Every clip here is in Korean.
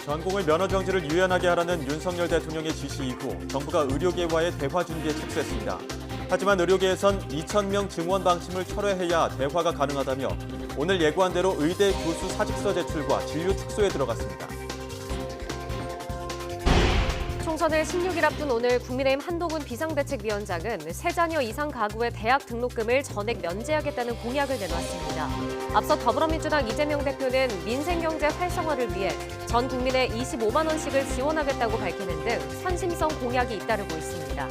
전공의 면허 정지를 유연하게 하라는 윤석열 대통령의 지시 이후 정부가 의료계와의 대화 준비에 착수했습니다. 하지만 의료계에선 2,000명 증원 방침을 철회해야 대화가 가능하다며 오늘 예고한 대로 의대 교수 사직서 제출과 진료 축소에 들어갔습니다. 총선을 16일 앞둔 오늘 국민의힘 한동훈 비상대책위원장은 세 자녀 이상 가구의 대학 등록금을 전액 면제하겠다는 공약을 내놨습니다. 앞서 더불어민주당 이재명 대표는 민생경제 활성화를 위해 전 국민에 25만 원씩을 지원하겠다고 밝히는 등 선심성 공약이 잇따르고 있습니다.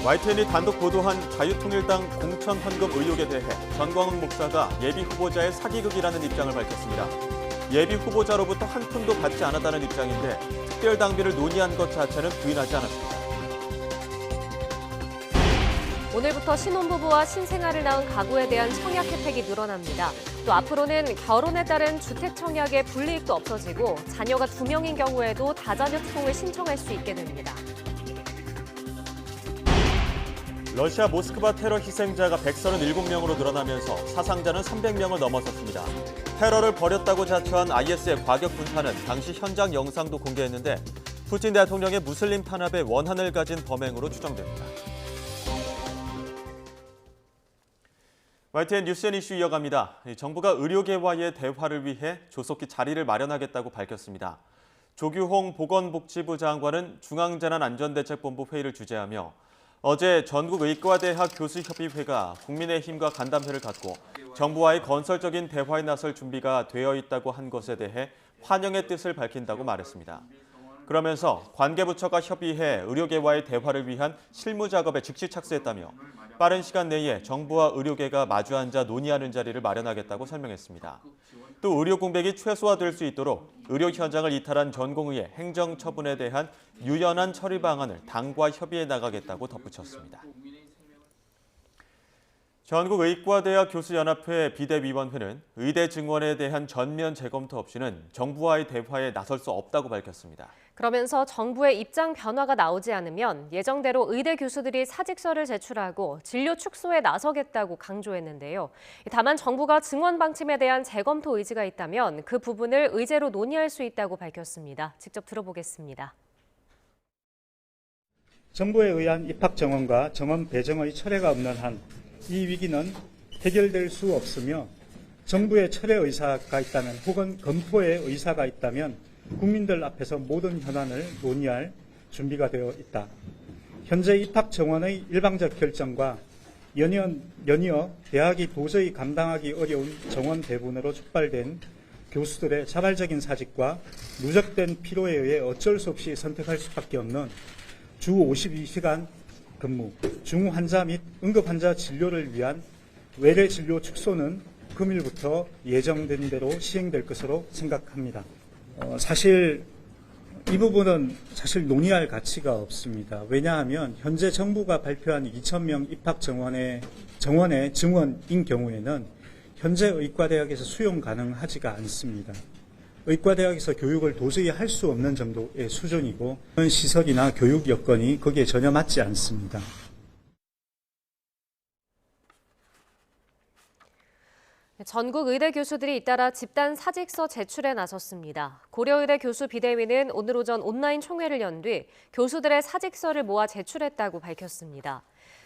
YTN이 단독 보도한 자유통일당 공천 헌금 의혹에 대해 전광훈 목사가 예비 후보자의 사기극이라는 입장을 밝혔습니다. 예비 후보자로부터 한 푼도 받지 않았다는 입장인데 특별 당비를 논의한 것 자체는 부인하지 않았습니다. 오늘부터 신혼부부와 신생아를 낳은 가구에 대한 청약 혜택이 늘어납니다. 또 앞으로는 결혼에 따른 주택 청약의 불이익도 없어지고 자녀가 2명인 경우에도 다자녀 특공을 신청할 수 있게 됩니다. 러시아 모스크바 테러 희생자가 137명으로 늘어나면서 사상자는 300명을 넘어섰습니다. 테러를 벌였다고 자처한 IS의 과격 분파는 당시 현장 영상도 공개했는데 푸틴 대통령의 무슬림 탄압에 원한을 가진 범행으로 추정됩니다. YTN 뉴스앤 이슈 이어갑니다. 정부가 의료계와의 대화를 위해 조속히 자리를 마련하겠다고 밝혔습니다. 조규홍 보건복지부 장관은 중앙재난안전대책본부 회의를 주재하며 어제 전국의과대학 교수협의회가 국민의힘과 간담회를 갖고 정부와의 건설적인 대화에 나설 준비가 되어 있다고 한 것에 대해 환영의 뜻을 밝힌다고 말했습니다. 그러면서 관계부처가 협의해 의료계와의 대화를 위한 실무 작업에 즉시 착수했다며 빠른 시간 내에 정부와 의료계가 마주 앉아 논의하는 자리를 마련하겠다고 설명했습니다. 또 의료 공백이 최소화될 수 있도록 의료 현장을 이탈한 전공의의 행정 처분에 대한 유연한 처리 방안을 당과 협의해 나가겠다고 덧붙였습니다. 전국의과대학 교수연합회 비대위원회는 의대 증원에 대한 전면 재검토 없이는 정부와의 대화에 나설 수 없다고 밝혔습니다. 그러면서 정부의 입장 변화가 나오지 않으면 예정대로 의대 교수들이 사직서를 제출하고 진료 축소에 나서겠다고 강조했는데요. 다만 정부가 증원 방침에 대한 재검토 의지가 있다면 그 부분을 의제로 논의할 수 있다고 밝혔습니다. 직접 들어보겠습니다. 정부에 의한 입학 정원과 정원 배정의 철회가 없는 한 이 위기는 해결될 수 없으며 정부의 철회 의사가 있다면 혹은 검토의 의사가 있다면 국민들 앞에서 모든 현안을 논의할 준비가 되어 있다. 현재 입학 정원의 일방적 결정과 연이어 대학이 도저히 감당하기 어려운 정원 배분으로 촉발된 교수들의 자발적인 사직과 누적된 피로에 의해 어쩔 수 없이 선택할 수밖에 없는 주 52시간 근무, 중환자 및 응급환자 진료를 위한 외래 진료 축소는 금일부터 예정된 대로 시행될 것으로 생각합니다. 사실 이 부분은 논의할 가치가 없습니다. 왜냐하면 현재 정부가 발표한 2,000명 입학 정원의 증원인 경우에는 현재 의과대학에서 수용 가능하지가 않습니다. 의과대학에서 교육을 도저히 할 수 없는 정도의 수준이고 시설이나 교육 여건이 거기에 전혀 맞지 않습니다. 전국 의대 교수들이 잇따라 집단 사직서 제출에 나섰습니다. 고려의대 교수 비대위는 오늘 오전 온라인 총회를 연 뒤 교수들의 사직서를 모아 제출했다고 밝혔습니다.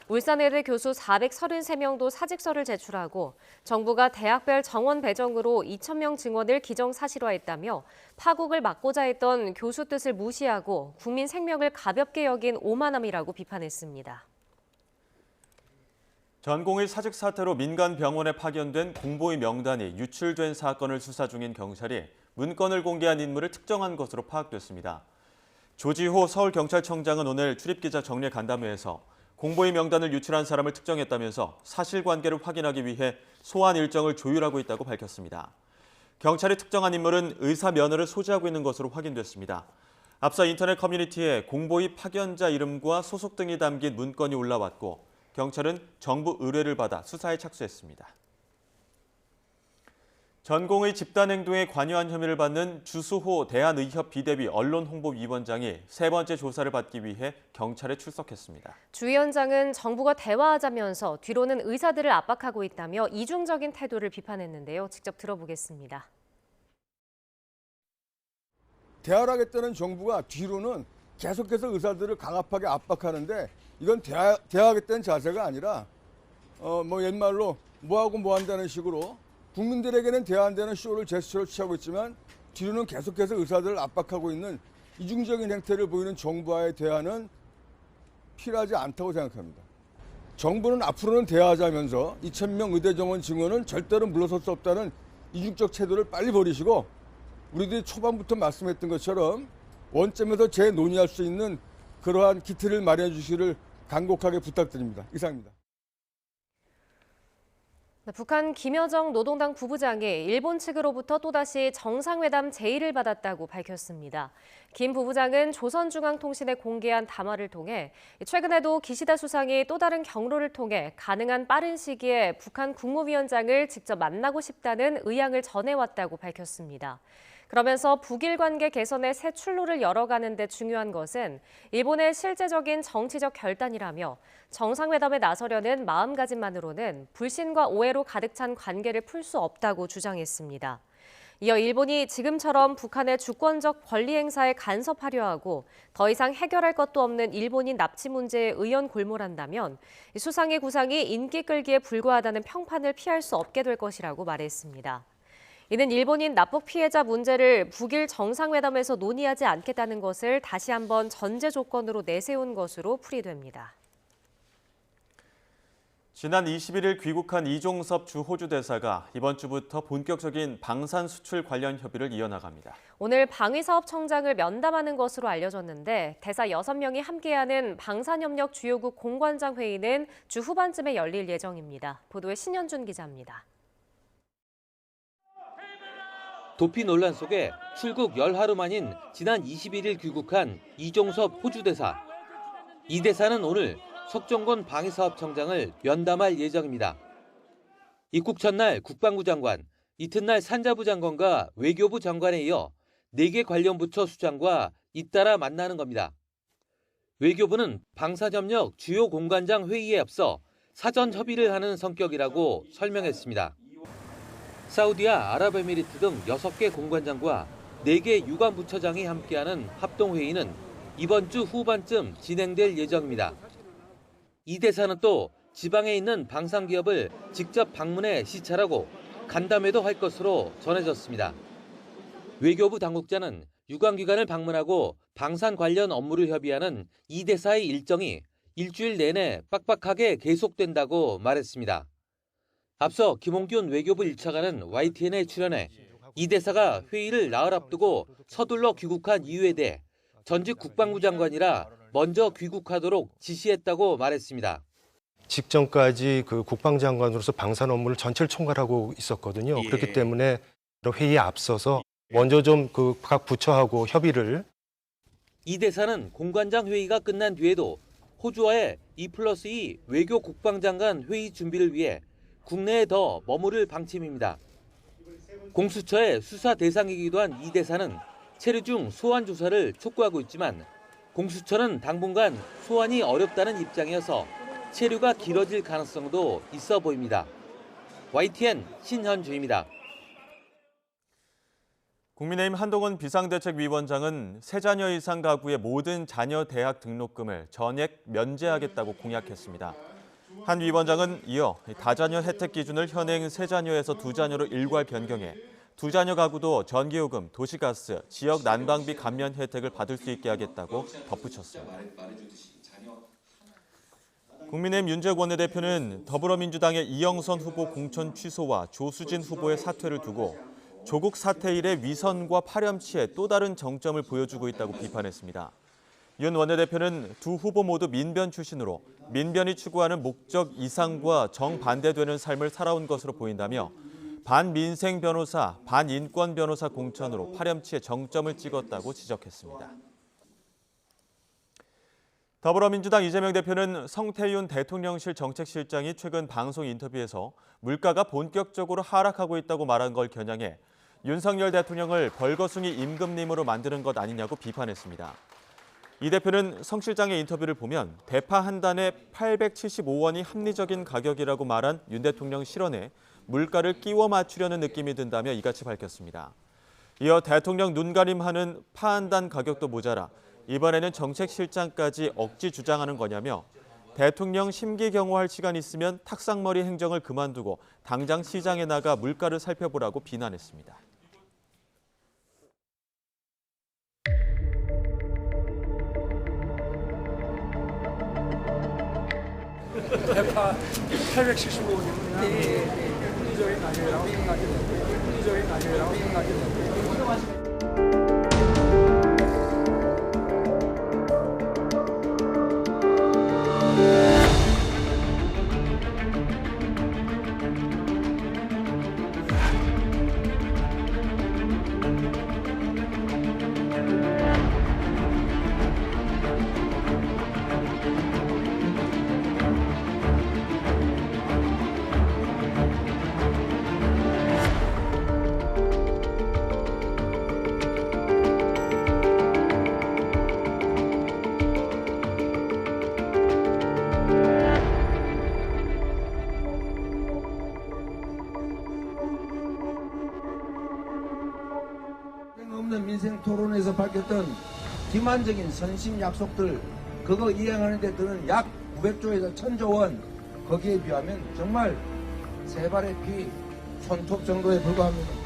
울산의대 교수 433명도 사직서를 제출하고 정부가 대학별 정원 배정으로 2,000명 증원을 기정사실화했다며 파국을 막고자 했던 교수 뜻을 무시하고 국민 생명을 가볍게 여긴 오만함이라고 비판했습니다. 전공의 사직 사태로 민간 병원에 파견된 공보의 명단이 유출된 사건을 수사 중인 경찰이 문건을 공개한 인물을 특정한 것으로 파악됐습니다. 조지호 서울경찰청장은 오늘 출입기자 정례 간담회에서 공보의 명단을 유출한 사람을 특정했다면서 사실관계를 확인하기 위해 소환 일정을 조율하고 있다고 밝혔습니다. 경찰이 특정한 인물은 의사 면허를 소지하고 있는 것으로 확인됐습니다. 앞서 인터넷 커뮤니티에 공보의 파견자 이름과 소속 등이 담긴 문건이 올라왔고 경찰은 정부 의뢰를 받아 수사에 착수했습니다. 전공의 집단행동에 관여한 혐의를 받는 주수호 대한의협 비대위 언론홍보위원장이 세 번째 조사를 받기 위해 경찰에 출석했습니다. 주 위원장은 정부가 대화하자면서 뒤로는 의사들을 압박하고 있다며 이중적인 태도를 비판했는데요. 직접 들어보겠습니다. 대화를 하겠다는 정부가 뒤로는 계속해서 의사들을 강압하게 압박하는데 이건 대화하겠다는 자세가 아니라 옛말로 뭐하고 뭐 한다는 식으로 국민들에게는 대화한다는 쇼를 제스처로 취하고 있지만 뒤로는 계속해서 의사들을 압박하고 있는 이중적인 행태를 보이는 정부와의 대화는 필요하지 않다고 생각합니다. 정부는 앞으로는 대화하자면서 2,000명 의대 정원 증원은 절대로 물러설 수 없다는 이중적 태도를 빨리 버리시고 우리들이 초반부터 말씀했던 것처럼 원점에서 재논의할 수 있는 그러한 기틀을 마련해 주시기를 간곡하게 부탁드립니다. 이상입니다. 북한 김여정 노동당 부부장이 일본 측으로부터 또다시 정상회담 제의를 받았다고 밝혔습니다. 김 부부장은 조선중앙통신에 공개한 담화를 통해 최근에도 기시다 수상이 또 다른 경로를 통해 가능한 빠른 시기에 북한 국무위원장을 직접 만나고 싶다는 의향을 전해왔다고 밝혔습니다. 그러면서 북일 관계 개선의 새 출로를 열어가는 데 중요한 것은 일본의 실제적인 정치적 결단이라며 정상회담에 나서려는 마음가짐만으로는 불신과 오해로 가득 찬 관계를 풀 수 없다고 주장했습니다. 이어 일본이 지금처럼 북한의 주권적 권리 행사에 간섭하려 하고 더 이상 해결할 것도 없는 일본인 납치 문제에 의연골몰한다면 수상의 구상이 인기 끌기에 불과하다는 평판을 피할 수 없게 될 것이라고 말했습니다. 이는 일본인 납북 피해자 문제를 북일 정상회담에서 논의하지 않겠다는 것을 다시 한번 전제 조건으로 내세운 것으로 풀이됩니다. 지난 21일 귀국한 이종섭 주 호주 대사가 이번 주부터 본격적인 방산 수출 관련 협의를 이어나갑니다. 오늘 방위사업청장을 면담하는 것으로 알려졌는데 대사 6명이 함께하는 방산협력 주요국 공관장 회의는 주 후반쯤에 열릴 예정입니다. 보도에 신현준 기자입니다. 도피 논란 속에 출국 열하루 만인 지난 21일 귀국한 이종섭 호주 대사. 이 대사는 오늘 석정곤 방위사업청장을 면담할 예정입니다. 입국 첫날 국방부 장관, 이튿날 산자부 장관과 외교부 장관에 이어 4개 관련 부처 수장과 잇따라 만나는 겁니다. 외교부는 방산협력 주요 공관장 회의에 앞서 사전 협의를 하는 성격이라고 설명했습니다. 사우디와 아랍에미리트 등 6개 공관장과 4개 유관부처장이 함께하는 합동회의는 이번 주 후반쯤 진행될 예정입니다. 이 대사는 또 지방에 있는 방산기업을 직접 방문해 시찰하고 간담회도 할 것으로 전해졌습니다. 외교부 당국자는 유관기관을 방문하고 방산 관련 업무를 협의하는 이 대사의 일정이 일주일 내내 빡빡하게 계속된다고 말했습니다. 앞서 김홍균 외교부 1차관은 YTN에 출연해 이 대사가 회의를 나흘 앞두고 서둘러 귀국한 이유에 대해 전직 국방부 장관이라 먼저 귀국하도록 지시했다고 말했습니다. 직전까지 그 국방장관으로서 방산 업무를 전체를 총괄하고 있었거든요. 그렇기 때문에 회의에 앞서서 먼저 좀 그 각 부처하고 협의를. 이 대사는 공관장 회의가 끝난 뒤에도 호주와의 2+2 외교 국방장관 회의 준비를 위해 국내에 더 머무를 방침입니다. 공수처의 수사 대상이기도 한 이 대사는 체류 중 소환 조사를 촉구하고 있지만 공수처는 당분간 소환이 어렵다는 입장이어서 체류가 길어질 가능성도 있어 보입니다. YTN 신현주입니다. 국민의힘 한동훈 비상대책위원장은 세 자녀 이상 가구의 모든 자녀 대학 등록금을 전액 면제하겠다고 공약했습니다. 한 위원장은 이어 다자녀 혜택 기준을 현행 3자녀에서 2자녀로 일괄 변경해 2자녀 가구도 전기요금, 도시가스, 지역 난방비 감면 혜택을 받을 수 있게 하겠다고 덧붙였습니다. 국민의힘 윤재욱 원내대표는 더불어민주당의 이영선 후보 공천 취소와 조수진 후보의 사퇴를 두고 조국 사퇴 이래 위선과 파렴치에 또 다른 정점을 보여주고 있다고 비판했습니다. 윤 원내대표는 두 후보 모두 민변 출신으로 민변이 추구하는 목적 이상과 정반대되는 삶을 살아온 것으로 보인다며 반민생 변호사, 반인권 변호사 공천으로 파렴치에 정점을 찍었다고 지적했습니다. 더불어민주당 이재명 대표는 성태윤 대통령실 정책실장이 최근 방송 인터뷰에서 물가가 본격적으로 하락하고 있다고 말한 걸 겨냥해 윤석열 대통령을 벌거숭이 임금님으로 만드는 것 아니냐고 비판했습니다. 이 대표는 성 실장의 인터뷰를 보면 대파 한 단에 875원이 합리적인 가격이라고 말한 윤 대통령 실언에 물가를 끼워 맞추려는 느낌이 든다며 이같이 밝혔습니다. 이어 대통령 눈가림하는 파한단 가격도 모자라 이번에는 정책실장까지 억지 주장하는 거냐며 대통령 심기경호할 시간 있으면 탁상머리 행정을 그만두고 당장 시장에 나가 물가를 살펴보라고 비난했습니다. 대파 875원이면 합리적인 가격이라고 생각이 됩니다. 합리적인 가격이라고 생각이 됩니다. 없는 민생 토론에서 밝혔던 기만적인 선심 약속들 그거 이행하는 데 드는 약 900조에서 1000조 원 거기에 비하면 정말 세 발의 피 손톱 정도에 불과합니다.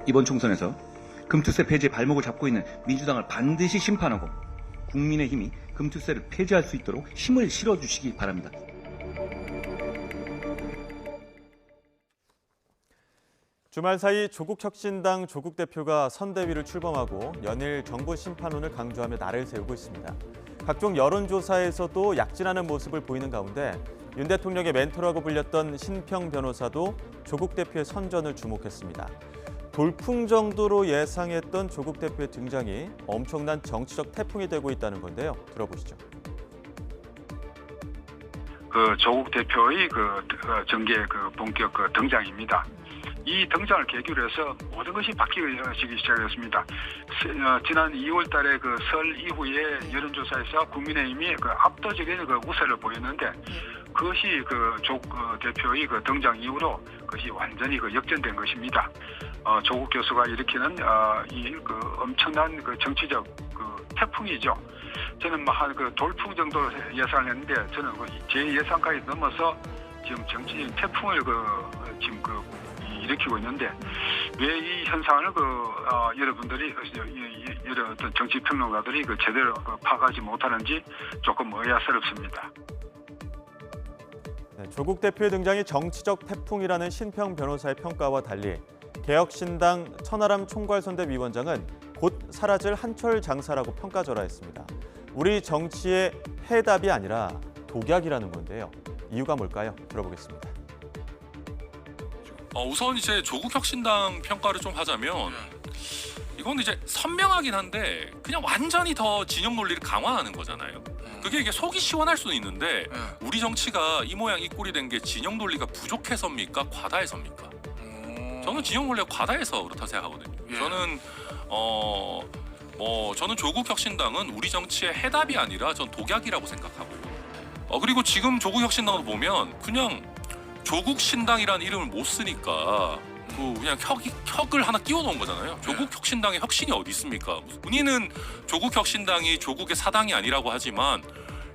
이번 총선에서 금투세 폐지의 발목을 잡고 있는 민주당을 반드시 심판하고 국민의힘이 금투세를 폐지할 수 있도록 힘을 실어주시기 바랍니다. 주말 사이 조국혁신당 조국 대표가 선대위를 출범하고 연일 정부 심판론을 강조하며 날을 세우고 있습니다. 각종 여론조사에서도 약진하는 모습을 보이는 가운데 윤 대통령의 멘토라고 불렸던 신평 변호사도 조국 대표의 선전을 주목했습니다. 돌풍 정도로 예상했던 조국 대표의 등장이 엄청난 정치적 태풍이 되고 있다는 건데요. 들어보시죠. 조국 대표의 정계 본격 등장입니다. 이 등장을 계기로 해서 모든 것이 바뀌기 시작했습니다. 지난 2월 달에 설 이후에 여론조사에서 국민의힘이 압도적인 우세를 보였는데 그것이 조국 대표의 등장 이후로 그것이 완전히 역전된 것입니다. 조국 교수가 일으키는 이 엄청난 정치적 태풍이죠. 저는 한 돌풍 정도 예상을 했는데 저는 제 예상까지 넘어서 지금 정치적 태풍을 지금 일으키고 있는데 왜 이 현상을 여러분들이 여러 어떤 정치 평론가들이 제대로 파악하지 못하는지 조금 의아스럽습니다. 네, 조국 대표의 등장이 정치적 태풍이라는 신평 변호사의 평가와 달리 개혁신당 천하람 총괄선대위원장은 곧 사라질 한철 장사라고 평가절하했습니다. 우리 정치의 해답이 아니라 독약이라는 건데요. 이유가 뭘까요? 들어보겠습니다. 우선 이제 조국혁신당 평가를 좀 하자면 이건 이제 선명하긴 한데 그냥 완전히 더 진영 논리를 강화하는 거잖아요. 그게 이게 속이 시원할 수는 있는데 우리 정치가 이 모양 이 꼴이 된 게 진영 논리가 부족해서입니까? 과다해서입니까? 저는 진영 논리가 과다해서 그렇다 생각하거든요. 저는 저는 조국혁신당은 우리 정치의 해답이 아니라 전 독약이라고 생각하고요. 그리고 지금 조국혁신당을 보면 그냥 조국신당이라는 이름을 못 쓰니까 그냥 혁을 하나 끼워놓은 거잖아요. 조국혁신당의 혁신이 어디 있습니까? 본인은 조국혁신당이 조국의 사당이 아니라고 하지만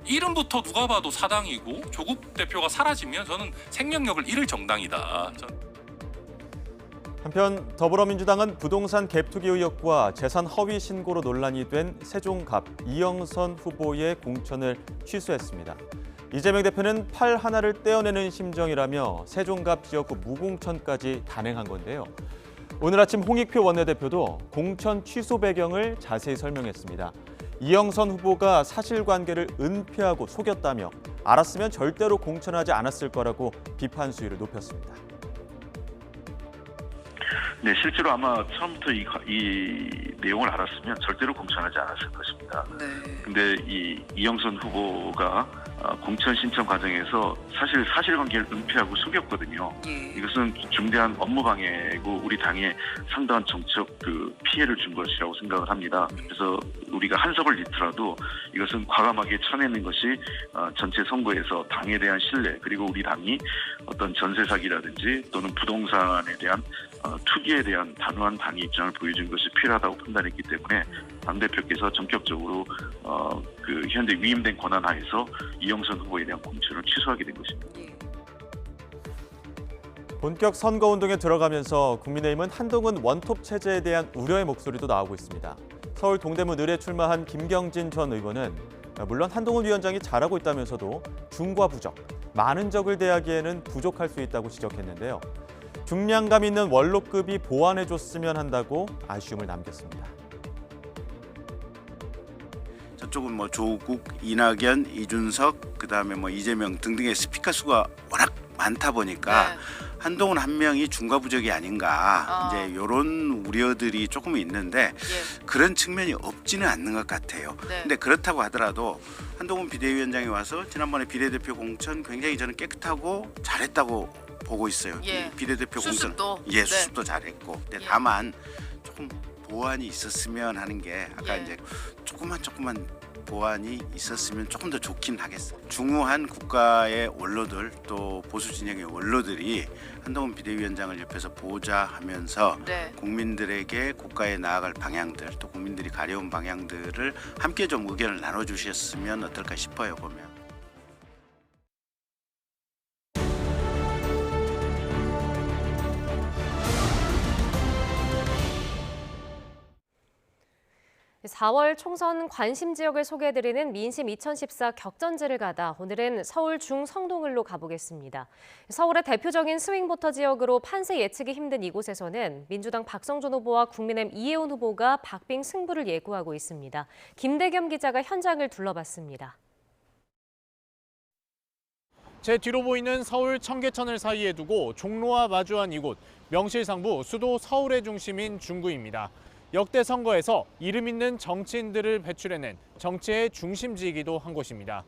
이름부터 누가 봐도 사당이고 조국 대표가 사라지면 저는 생명력을 잃을 정당이다. 한편 더불어민주당은 부동산 갭투기 의혹과 재산 허위 신고로 논란이 된 세종갑 이영선 후보의 공천을 취소했습니다. 이재명 대표는 팔 하나를 떼어내는 심정이라며 세종갑 지역구 무공천까지 단행한 건데요. 오늘 아침 홍익표 원내대표도 공천 취소 배경을 자세히 설명했습니다. 이영선 후보가 사실관계를 은폐하고 속였다며 알았으면 절대로 공천하지 않았을 거라고 비판 수위를 높였습니다. 네, 실제로 아마 처음부터 이 내용을 알았으면 절대로 공천하지 않았을 것입니다. 근데 이영선 후보가 공천 신청 과정에서 사실 사실관계를 은폐하고 속였거든요. 이것은 중대한 업무 방해고 우리 당에 상당한 정책 피해를 준 것이라고 생각을 합니다. 그래서 우리가 한석을 잃더라도 이것은 과감하게 쳐내는 것이 전체 선거에서 당에 대한 신뢰, 그리고 우리 당이 어떤 전세 사기라든지 또는 부동산에 대한 투기에 대한 단호한 당의 입장을 보여준 것이 필요하다고 판단했기 때문에 당대표께서 전격적으로 현재 위임된 권한 하에서 이영선 후보에 대한 공천을 취소하게 된 것입니다. 본격 선거운동에 들어가면서 국민의힘은 한동훈 원톱 체제에 대한 우려의 목소리도 나오고 있습니다. 서울 동대문 을에 출마한 김경진 전 의원은 물론 한동훈 위원장이 잘하고 있다면서도 중과 부적, 많은 적을 대하기에는 부족할 수 있다고 지적했는데요. 중량감 있는 원로급이 보완해줬으면 한다고 아쉬움을 남겼습니다. 저쪽은 뭐 조국, 이낙연, 이준석, 그다음에 뭐 이재명 등등의 스피커 수가 워낙 많다 보니까 한동훈 한 명이 중과 부적이 아닌가 이제 이런 우려들이 조금 있는데 그런 측면이 없지는 않는 것 같아요. 근데 그렇다고 하더라도 한동훈 비대위원장이 와서 지난번에 비례대표 공천 굉장히 저는 깨끗하고 잘했다고 보고 있어요. 비례대표 수습도? 공천 수습도 잘했고. 근데 다만 조금 보완이 있었으면 하는 게 아까 이제 조금만 보완이 있었으면 조금 더 좋긴 하겠어요. 중후한 국가의 원로들 또 보수 진영의 원로들이 한동훈 비대위원장을 옆에서 보좌 하면서 국민들에게 국가에 나아갈 방향들 또 국민들이 가려운 방향들을 함께 좀 의견을 나눠주셨으면 어떨까 싶어요. 보면. (4월) 총선 관심 지역을 소개해드리는 민심 2014 격전지를 가다 오늘은 서울 중성동을로 가보겠습니다. 서울의 대표적인 스윙보터 지역으로 판세 예측이 힘든 이곳에서는 민주당 박성준 후보와 국민의힘 이혜훈 후보가 박빙 승부를 예고하고 있습니다. 김대겸 기자가 현장을 둘러봤습니다. 제 뒤로 보이는 서울 청계천을 사이에 두고 종로와 마주한 이곳, 명실상부 수도 서울의 중심인 중구입니다. 역대 선거에서 이름 있는 정치인들을 배출해낸 정치의 중심지이기도 한 곳입니다.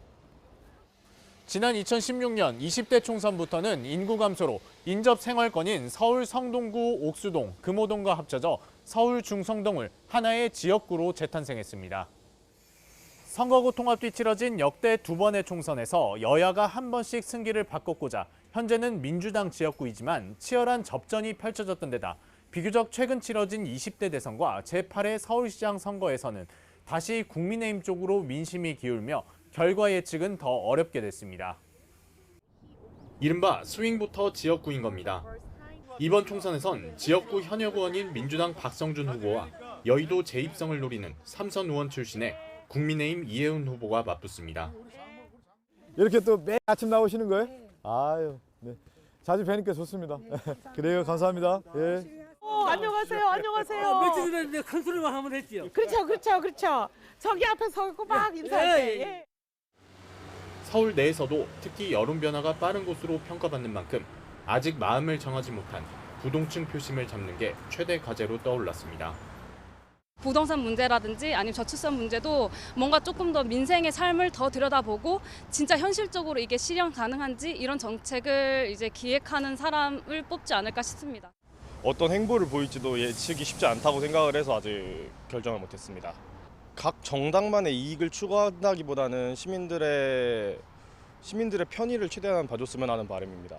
지난 2016년 20대 총선부터는 인구 감소로 인접 생활권인 서울 성동구 옥수동, 금호동과 합쳐져 서울 중성동을 하나의 지역구로 재탄생했습니다. 선거구 통합 뒤 치러진 역대 2번의 총선에서 여야가 한 번씩 승기를 바꿨고자 현재는 민주당 지역구이지만 치열한 접전이 펼쳐졌던 데다 비교적 최근 치러진 20대 대선과 제8회 서울시장 선거에서는 다시 국민의힘 쪽으로 민심이 기울며 결과 예측은 더 어렵게 됐습니다. 이른바 스윙부터 지역구인 겁니다. 이번 총선에선 지역구 현역 의원인 민주당 박성준 후보와 여의도 재입성을 노리는 삼선 의원 출신의 국민의힘 이혜훈 후보가 맞붙습니다. 이렇게 또 매일 아침 나오시는 거예요? 아유, 네. 자주 뵈니까 좋습니다. 그래요, 감사합니다. 예. 안녕하세요. 안녕하세요. 며칠 전에 큰 소리만 하면 됐지요. 그렇죠. 저기 앞에 서 있고 막 인사할 때. 서울 내에서도 특히 여론 변화가 빠른 곳으로 평가받는 만큼 아직 마음을 정하지 못한 부동층 표심을 잡는 게 최대 과제로 떠올랐습니다. 부동산 문제라든지 아니면 저출산 문제도 뭔가 조금 더 민생의 삶을 더 들여다보고 진짜 현실적으로 이게 실현 가능한지 이런 정책을 이제 기획하는 사람을 뽑지 않을까 싶습니다. 어떤 행보를 보일지도 예측이 쉽지 않다고 생각을 해서 아직 결정을 못했습니다. 각 정당만의 이익을 추구한다기보다는 시민들의 편의를 최대한 봐줬으면 하는 바람입니다.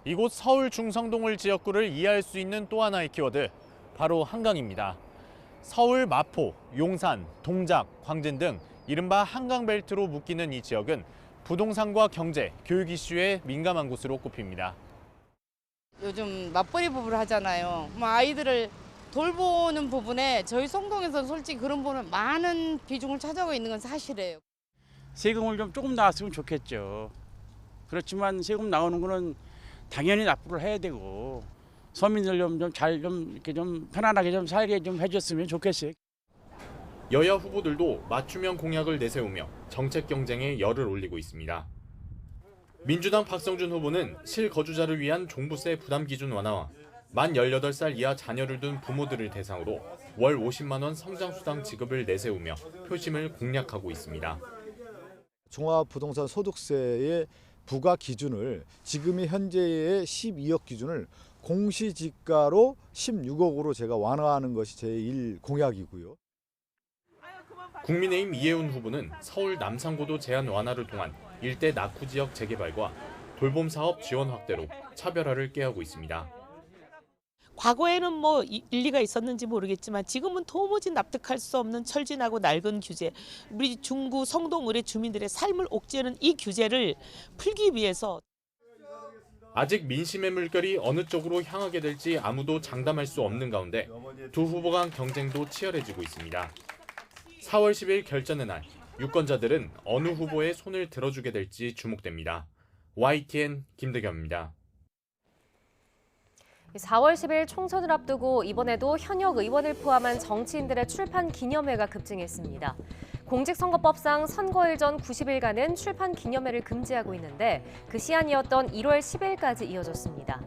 이곳 서울 중성동을 지역구를 이해할 수 있는 또 하나의 키워드, 바로 한강입니다. 서울, 마포, 용산, 동작, 광진 등 이른바 한강벨트로 묶이는 이 지역은 부동산과 경제, 교육 이슈에 민감한 곳으로 꼽힙니다. 요즘 맞벌이 부부를 하잖아요. 아이들을 돌보는 부분에 저희 성동에서는 솔직히 그런 부분은 많은 비중을 차지하고 있는 건 사실이에요. 세금을 좀 조금 나왔으면 좋겠죠. 그렇지만 세금 나오는 거는 당연히 납부를 해야 되고 서민들 이렇게 좀 편안하게 좀 살게 좀 해줬으면 좋겠어요. 여야 후보들도 맞춤형 공약을 내세우며 정책 경쟁에 열을 올리고 있습니다. 민주당 박성준 후보는 실거주자를 위한 종부세 부담 기준 완화와 만 18살 이하 자녀를 둔 부모들을 대상으로 월 50만 원 성장수당 지급을 내세우며 표심을 공략하고 있습니다. 종합부동산 소득세의 부과 기준을 지금의 현재의 12억 기준을 공시지가로 16억으로 제가 완화하는 것이 제1 공약이고요. 국민의힘 이해운 후보는 서울 남상고도 제한 완화를 통한 일대 낙후 지역 재개발과 돌봄 사업 지원 확대로 차별화를 꾀하고 있습니다. 과거에는 뭐 일리가 있었는지 모르겠지만 지금은 도무지 납득할 수 없는 철진하고 낡은 규제, 우리 중구 성동 을의 주민들의 삶을 옥죄는 이 규제를 풀기 위해서 아직 민심의 물결이 어느 쪽으로 향하게 될지 아무도 장담할 수 없는 가운데 두 후보 간 경쟁도 치열해지고 있습니다. 4월 10일 결전의 날, 유권자들은 어느 후보의 손을 들어주게 될지 주목됩니다. YTN 김대겸입니다. 4월 10일 총선을 앞두고 이번에도 현역 의원을 포함한 정치인들의 출판 기념회가 급증했습니다. 공직선거법상 선거일 전 90일간은 출판 기념회를 금지하고 있는데 그 시한이었던 1월 10일까지 이어졌습니다.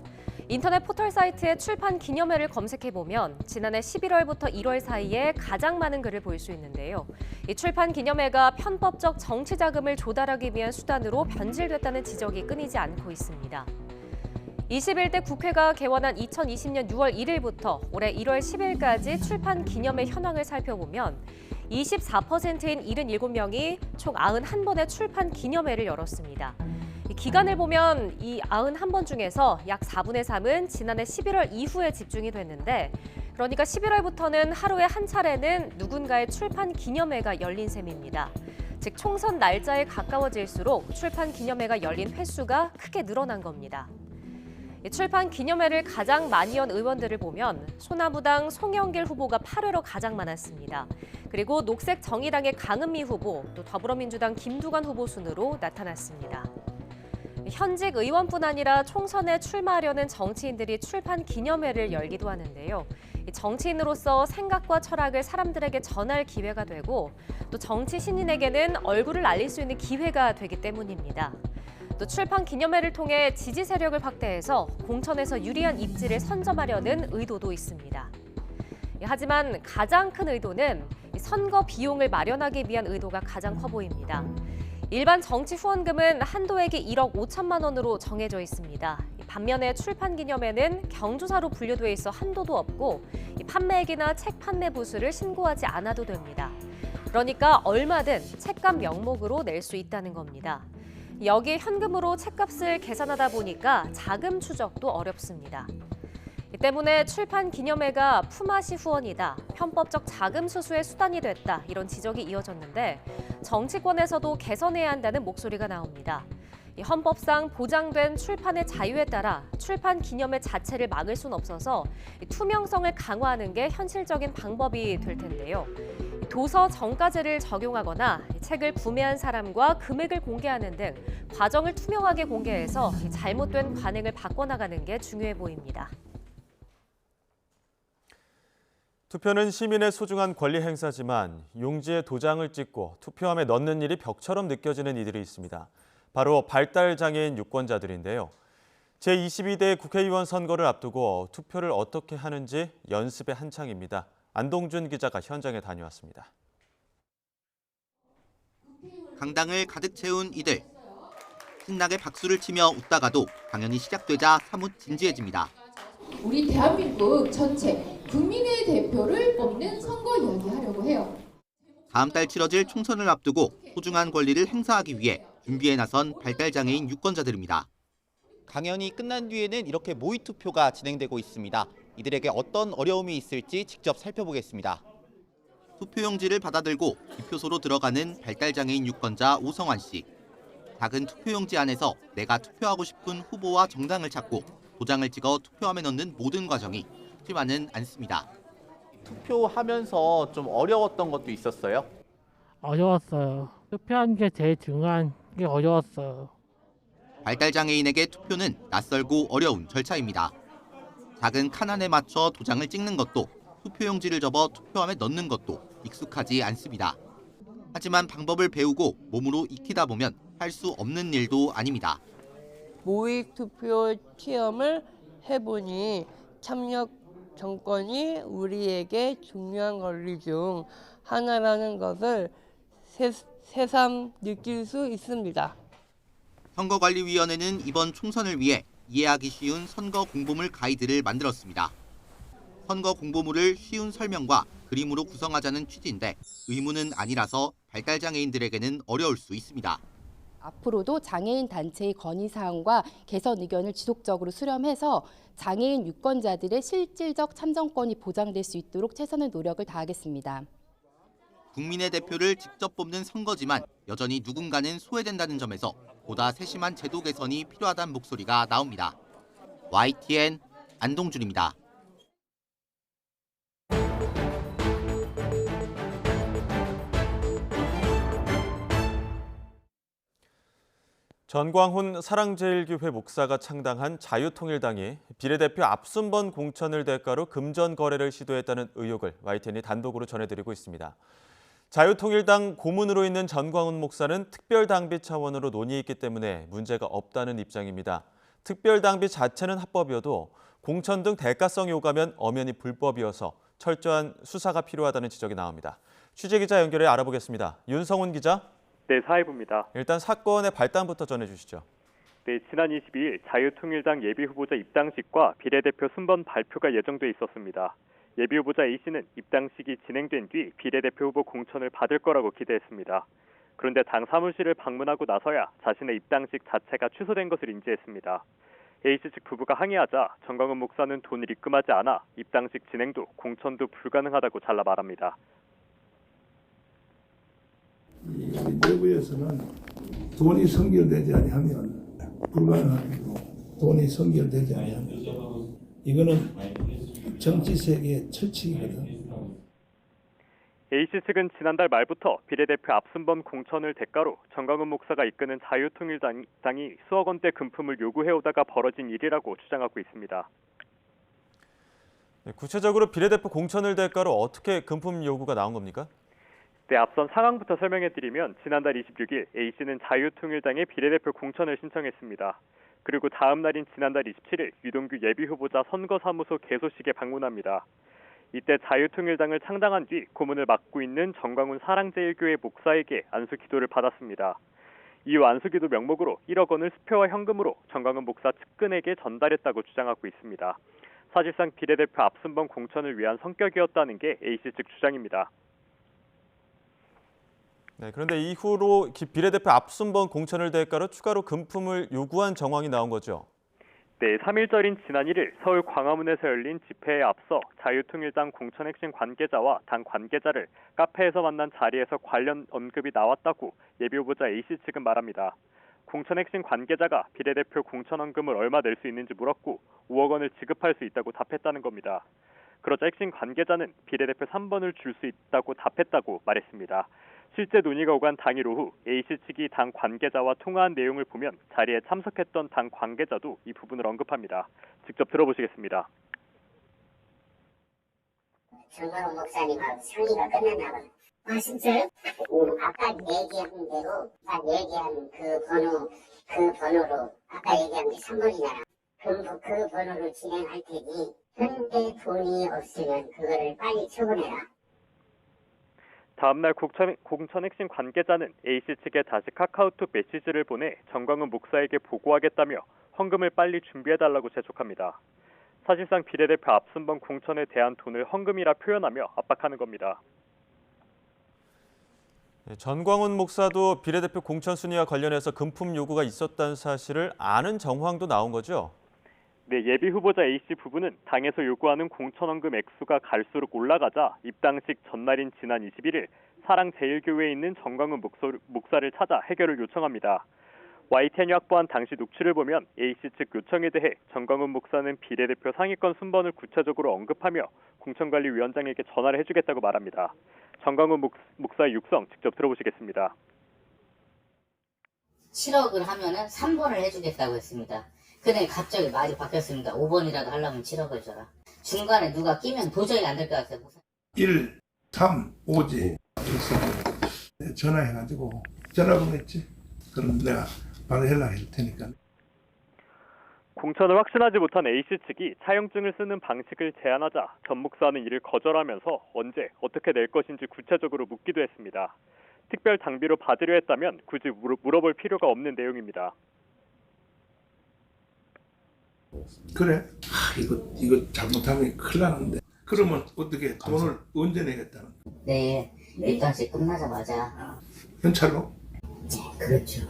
인터넷 포털 사이트에 출판 기념회를 검색해보면 지난해 11월부터 1월 사이에 가장 많은 글을 볼 수 있는데요. 이 출판 기념회가 편법적 정치 자금을 조달하기 위한 수단으로 변질됐다는 지적이 끊이지 않고 있습니다. 21대 국회가 개원한 2020년 6월 1일부터 올해 1월 10일까지 출판 기념회 현황을 살펴보면 24%인 77명이 총 91번의 출판 기념회를 열었습니다. 이 기간을 보면 이 91번 중에서 약 4분의 3은 지난해 11월 이후에 집중이 됐는데 그러니까 11월부터는 하루에 한 차례는 누군가의 출판 기념회가 열린 셈입니다. 즉 총선 날짜에 가까워질수록 출판 기념회가 열린 횟수가 크게 늘어난 겁니다. 출판 기념회를 가장 많이 연 의원들을 보면 소나무당 송영길 후보가 8회로 가장 많았습니다. 그리고 녹색정의당의 강은미 후보, 또 더불어민주당 김두관 후보 순으로 나타났습니다. 현직 의원뿐 아니라 총선에 출마하려는 정치인들이 출판 기념회를 열기도 하는데요. 정치인으로서 생각과 철학을 사람들에게 전할 기회가 되고 또 정치 신인에게는 얼굴을 알릴 수 있는 기회가 되기 때문입니다. 또 출판 기념회를 통해 지지 세력을 확대해서 공천에서 유리한 입지를 선점하려는 의도도 있습니다. 하지만 가장 큰 의도는 선거 비용을 마련하기 위한 의도가 가장 커 보입니다. 일반 정치 후원금은 한도액이 1억 5천만 원으로 정해져 있습니다. 반면에 출판 기념회는 경조사로 분류돼 있어 한도도 없고 판매액이나 책 판매 부수를 신고하지 않아도 됩니다. 그러니까 얼마든 책값 명목으로 낼 수 있다는 겁니다. 여기에 현금으로 책값을 계산하다 보니까 자금 추적도 어렵습니다. 이 때문에 출판 기념회가 품앗이 후원이다, 편법적 자금 수수의 수단이 됐다 이런 지적이 이어졌는데 정치권에서도 개선해야 한다는 목소리가 나옵니다. 헌법상 보장된 출판의 자유에 따라 출판 기념회 자체를 막을 수는 없어서 투명성을 강화하는 게 현실적인 방법이 될 텐데요. 도서 정가제를 적용하거나 책을 구매한 사람과 금액을 공개하는 등 과정을 투명하게 공개해서 잘못된 관행을 바꿔나가는 게 중요해 보입니다. 투표는 시민의 소중한 권리 행사지만 용지에 도장을 찍고 투표함에 넣는 일이 벽처럼 느껴지는 이들이 있습니다. 바로 발달장애인 유권자들인데요. 제22대 국회의원 선거를 앞두고 투표를 어떻게 하는지 연습의 한창입니다. 안동준 기자가 현장에 다녀왔습니다. 강당을 가득 채운 이들. 신나게 박수를 치며 웃다가도 강연이 시작되자 사뭇 진지해집니다. 우리 대한민국 전체 국민의 대표를 뽑는 선거 이야기 하려고 해요. 다음 달 치러질 총선을 앞두고 소중한 권리를 행사하기 위해 준비에 나선 발달장애인 유권자들입니다. 강연이 끝난 뒤에는 이렇게 모의투표가 진행되고 있습니다. 이들에게 어떤 어려움이 있을지 직접 살펴보겠습니다. 투표용지를 받아들고 투표소로 들어가는 발달장애인 유권자 오성환 씨. 작은 투표용지 안에서 내가 투표하고 싶은 후보와 정당을 찾고 도장을 찍어 투표함에 넣는 모든 과정이 쉽지만은 않습니다. 투표하면서 좀 어려웠던 것도 있었어요? 어려웠어요. 투표하는 게 제일 중요한 게 어려웠어요. 발달장애인에게 투표는 낯설고 어려운 절차입니다. 작은 칸 안에 맞춰 도장을 찍는 것도 투표용지를 접어 투표함에 넣는 것도 익숙하지 않습니다. 하지만 방법을 배우고 몸으로 익히다 보면 할 수 없는 일도 아닙니다. 모의 투표 체험을 해보니 참력 정권이 우리에게 중요한 권리 중 하나라는 것을 새삼 느낄 수 있습니다. 선거관리위원회는 이번 총선을 위해 이해하기 쉬운 선거 공보물 가이드를 만들었습니다. 선거 공보물을 쉬운 설명과 그림으로 구성하자는 취지인데 의무는 아니라서 발달장애인들에게는 어려울 수 있습니다. 앞으로도 장애인 단체의 건의사항과 개선 의견을 지속적으로 수렴해서 장애인 유권자들의 실질적 참정권이 보장될 수 있도록 최선의 노력을 다하겠습니다. 국민의 대표를 직접 뽑는 선거지만 여전히 누군가는 소외된다는 점에서 보다 세심한 제도 개선이 필요하다는 목소리가 나옵니다. YTN 안동준입니다. 전광훈 사랑제일교회 목사가 창당한 자유통일당이 비례대표 앞순번 공천을 대가로 금전 거래를 시도했다는 의혹을 YTN이 단독으로 전해드리고 있습니다. 자유통일당 고문으로 있는 전광훈 목사는 특별당비 차원으로 논의했기 때문에 문제가 없다는 입장입니다. 특별당비 자체는 합법이어도 공천 등 대가성이 오가면 엄연히 불법이어서 철저한 수사가 필요하다는 지적이 나옵니다. 취재기자 연결해 알아보겠습니다. 윤성훈 기자. 네, 사회부입니다. 일단 사건의 발단부터 전해주시죠. 네, 지난 22일 자유통일당 예비후보자 입당식과 비례대표 순번 발표가 예정돼 있었습니다. 예비후보자 A씨는 입당식이 진행된 뒤 비례대표 후보 공천을 받을 거라고 기대했습니다. 그런데 당 사무실을 방문하고 나서야 자신의 입당식 자체가 취소된 것을 인지했습니다. A씨 측 부부가 항의하자 전광훈 목사는 돈을 입금하지 않아 입당식 진행도 공천도 불가능하다고 잘라 말합니다. 우리 내부에서는 돈이 선결되지 아니하면 불가능하고 돈이 선결되지 아니하면 이거는 정치 세계의 철칙이거든. A씨 측은 지난달 말부터 비례대표 앞순번 공천을 대가로 전광훈 목사가 이끄는 자유통일당이 수억 원대 금품을 요구해오다가 벌어진 일이라고 주장하고 있습니다. 네, 구체적으로 비례대표 공천을 대가로 어떻게 금품 요구가 나온 겁니까? 네, 앞선 상황부터 설명해드리면 지난달 26일 A씨는 자유통일당의 비례대표 공천을 신청했습니다. 그리고 다음 날인 지난달 27일 유동규 예비후보자 선거사무소 개소식에 방문합니다. 이때 자유통일당을 창당한 뒤 고문을 맡고 있는 전광훈 사랑제일교회 목사에게 안수 기도를 받았습니다. 이후 안수 기도 명목으로 1억 원을 수표와 현금으로 전광훈 목사 측근에게 전달했다고 주장하고 있습니다. 사실상 비례대표 앞순번 공천을 위한 성격이었다는 게 A씨 측 주장입니다. 네, 그런데 이후로 비례대표 앞순번 공천을 대가로 추가로 금품을 요구한 정황이 나온 거죠? 네, 3일절인 지난 1일 서울 광화문에서 열린 집회에 앞서 자유통일당 공천 핵심 관계자와 당 관계자를 카페에서 만난 자리에서 관련 언급이 나왔다고 예비후보자 A씨 측은 말합니다. 공천 핵심 관계자가 비례대표 공천원금을 얼마 낼 수 있는지 물었고 5억 원을 지급할 수 있다고 답했다는 겁니다. 그러자 핵심 관계자는 비례대표 3번을 줄 수 있다고 답했다고 말했습니다. 실제 논의가 오간 당일 오후 A씨 측이 당 관계자와 통화한 내용을 보면 자리에 참석했던 당 관계자도 이 부분을 언급합니다. 직접 들어보시겠습니다. 전광훈 목사님하고 상의가 끝났나 봐. 아, 진짜요? 아까 얘기한 대로 딱 얘기한 그 번호로 아까 얘기한 게 3번이잖아. 그 번호로 진행할 테니 현재 돈이 없으면 그거를 빨리 처분해라. 다음날 공천 핵심 관계자는 A씨 측에 다시 카카오톡 메시지를 보내 전광훈 목사에게 보고하겠다며 헌금을 빨리 준비해달라고 재촉합니다. 사실상 비례대표 앞순번 공천에 대한 돈을 헌금이라 표현하며 압박하는 겁니다. 네, 전광훈 목사도 비례대표 공천 순위와 관련해서 금품 요구가 있었다는 사실을 아는 정황도 나온 거죠? 네, 예비후보자 A씨 부부는 당에서 요구하는 공천원금 액수가 갈수록 올라가자 입당식 전날인 지난 21일 사랑제일교회에 있는 전광훈 목사를 찾아 해결을 요청합니다. YTN이 확보한 당시 녹취를 보면 A씨 측 요청에 대해 전광훈 목사는 비례대표 상위권 순번을 구체적으로 언급하며 공천관리위원장에게 전화를 해주겠다고 말합니다. 전광훈 목사의 육성 직접 들어보시겠습니다. 7억을 하면은 3번을 해주겠다고 했습니다. 근데 갑자기 말이 바뀌었습니다. 5번이라도 하려면 7억을 줘라. 중간에 누가 끼면 도저히 안 될 것 같아요. 1, 3, 5지. 그래서 전화해가지고 전화 보냈지. 그럼 내가 바로 연락할 테니까. 공천을 확신하지 못한 A씨 측이 차용증을 쓰는 방식을 제안하자 전 목사는 이를 거절하면서 언제 어떻게 낼 것인지 구체적으로 묻기도 했습니다. 특별 당비로 받으려 했다면 굳이 물어볼 필요가 없는 내용입니다. 그래? 이거 잘못하면 큰일 나는데. 그러면 어떻게 돈을 언제 내겠다는 거야? 내일 입단식 끝나자마자. 현찰로? 그렇죠.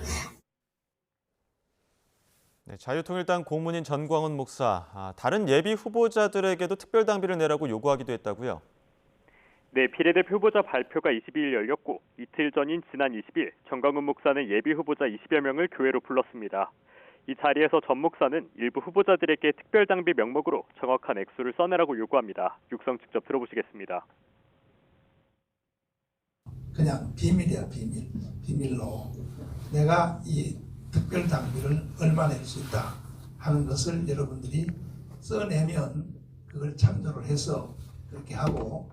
네, 자유통일당 고문인 전광훈 목사, 다른 예비 후보자들에게도 특별 당비를 내라고 요구하기도 했다고요? 네, 비례대표 후보자 발표가 22일 열렸고 이틀 전인 지난 20일 전광훈 목사는 예비 후보자 20여 명을 교회로 불렀습니다. 이 자리에서 전 목사는 일부 후보자들에게 특별 당비 명목으로 정확한 액수를 써내라고 요구합니다. 육성 직접 들어보시겠습니다. 그냥 비밀이야, 비밀. 비밀로 내가 이 특별 당비를 얼마 낼 수 있다 하는 것을 여러분들이 써내면 그걸 참조를 해서 그렇게 하고.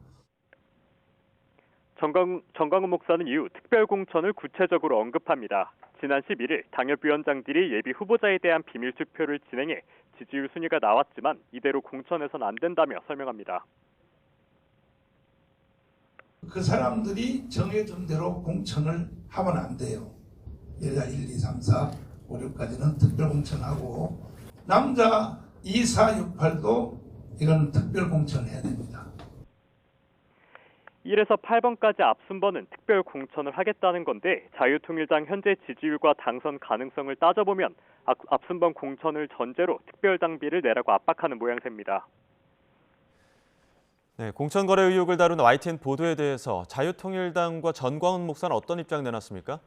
전광훈 목사는 이후 특별 공천을 구체적으로 언급합니다. 지난 11일 당협위원장들이 예비 후보자에 대한 비밀 투표를 진행해 지지율 순위가 나왔지만 이대로 공천해서는 안 된다며 설명합니다. 그 사람들이 정해준 대로 공천을 하면 안 돼요. 여자 1, 2, 3, 4, 5, 6까지는 특별 공천하고 남자 2, 4, 6, 8도 이건 특별 공천해야 됩니다. 1에서 8번까지 앞순번은 특별 공천을 하겠다는 건데 자유통일당 현재 지지율과 당선 가능성을 따져보면 앞순번 공천을 전제로 특별 당비를 내라고 압박하는 모양새입니다. 네, 공천 거래 의혹을 다룬 YTN 보도에 대해서 자유통일당과 전광훈 목사는 어떤 입장 내놨습니까?